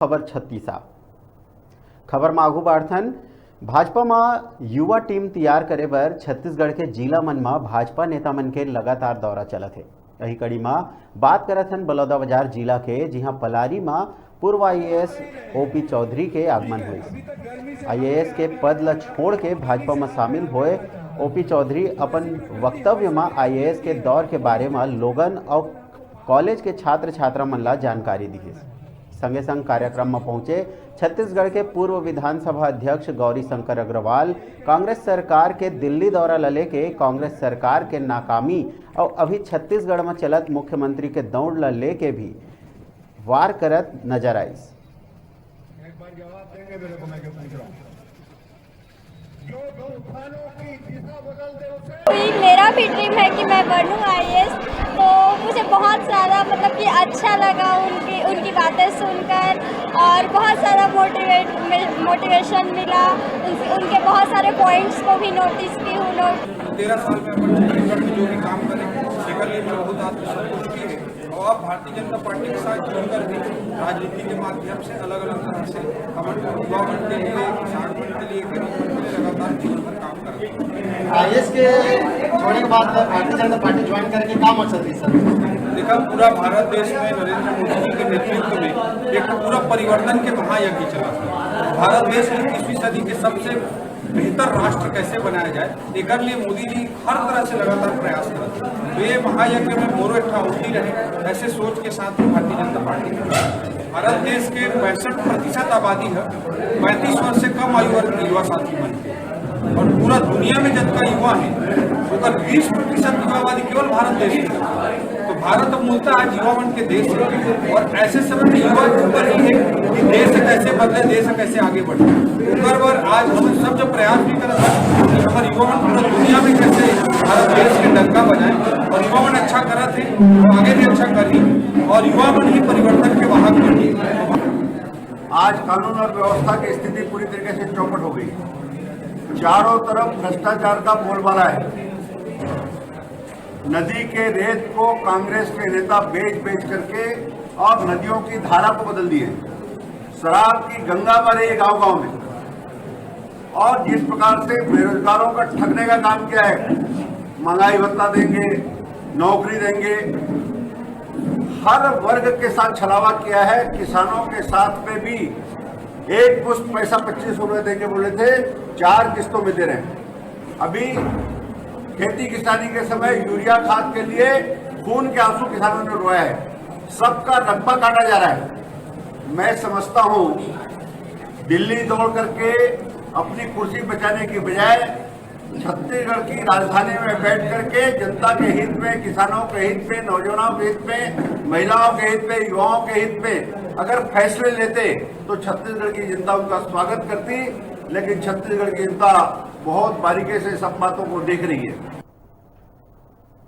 खबर 36 खबर में आगू बढ़थन। भाजपा में युवा टीम तैयार करे बर छत्तीसगढ़ के जिला मन में भाजपा नेता मन के लगातार दौरा चलत है। यही कड़ी में बात करथन बलौदाबाजार जिला के, जिहां पलारी में पूर्व आईएएस ओपी चौधरी के आगमन हुई। आईएएस के पद ला छोड़ के भाजपा में शामिल हुए ओपी चौधरी अपन वक्तव्य में आईएएस के दौर के बारे में लोगन और कॉलेज के छात्र छात्रा मन ला जानकारी दी। संगे संग कार्यक्रम में पहुंचे छत्तीसगढ़ के पूर्व विधानसभा अध्यक्ष गौरी शंकर अग्रवाल। कांग्रेस सरकार के दिल्ली दौरा लले के कांग्रेस सरकार के नाकामी और अभी छत्तीसगढ़ में चलत मुख्यमंत्री के दौड़ ला लेके भी वार करत नजर आई। मेरा भी ड्रीम है कि मैं बनूं आईएएस, तो मुझे बहुत ज़्यादा मतलब कि अच्छा लगा उनकी बातें सुनकर और बहुत सारा मोटिवेशन मिला। उनके बहुत सारे पॉइंट्स को भी नोटिस की हूँ। 13 साल में अपन छत्तीसगढ़ में जो भी काम करें उसके लिए मैं बहुत आत्मसंतुष्टि है। और अब भारतीय जनता पार्टी के साथ जुड़कर भी राजनीति के माध्यम से अलग अलग तरह से अपन युवा मंच के लिए, किसान मंच के लिए, गरीब मंच के लिए लगातार जीवन भर काम कर रहे हैं। आईएएस के छोड़ने के बाद भारतीय जनता पार्टी ज्वाइन करके काम हो सकती है सर। देखा, पूरा भारत देश में नरेंद्र मोदी जी के नेतृत्व में एक पूरा परिवर्तन के महायज्ञ चला। भारत देश की 21वीं सदी के सबसे बेहतर राष्ट्र कैसे बनाया जाए, एक लिए मोदी जी हर तरह से लगातार प्रयास करते हैं। तो ये महायज्ञ में मोरो इकट्ठा होती रहे, ऐसे सोच के साथ भारतीय जनता पार्टी भारत देश के 65% आबादी है, 35 वर्ष से कम आयु वर्ग के युवा साथी बन के, और पूरा दुनिया में जितना युवा है उसका 20% युवा आबादी केवल भारत देश में। तो भारत अब मूलतः आज युवा मन के देश है, और ऐसे समय में युवा ऊपर ही है कि देश कैसे बदले, देश कैसे आगे बढ़े। ऊपर आज हम सब जो प्रयास भी कर रहे हैं कि हमारे युवा मन पूरा दुनिया में कैसे भारत देश के डंका बजाए, और युवा मन अच्छा कर रहे थे तो आगे भी अच्छा करी, और युवा मन ही परिवर्तन के वाहक बनी। आज कानून और व्यवस्था की स्थिति पूरी तरीके से चौपट हो गई। चारों तरफ भ्रष्टाचार का बोलबाला है। नदी के रेत को कांग्रेस के नेता बेच करके और नदियों की धारा को बदल दिए। शराब की गंगा बह रही है गांव-गांव में, और जिस प्रकार से बेरोजगारों का ठगने का काम किया है, महंगाई भत्ता देंगे, नौकरी देंगे, हर वर्ग के साथ छलावा किया है। किसानों के साथ में भी एक पुष्ट पैसा 25 रुपये देंगे बोले थे, 4 किस्तों में दे रहे हैं। अभी खेती किसानी के समय यूरिया खाद के लिए खून के आंसू किसानों ने रोया है। सबका रब्बा काटा जा रहा है। मैं समझता हूं दिल्ली दौड़ करके अपनी कुर्सी बचाने की बजाय छत्तीसगढ़ की राजधानी में बैठ करके जनता के हित में, किसानों के हित में, नौजवानों के हित में, महिलाओं के हित में, युवाओं के हित में अगर फैसले लेते तो छत्तीसगढ़ की जनता उनका स्वागत करती। लेकिन छत्तीसगढ़ की जनता बहुत बारीकी से सब बातों को देख रही है।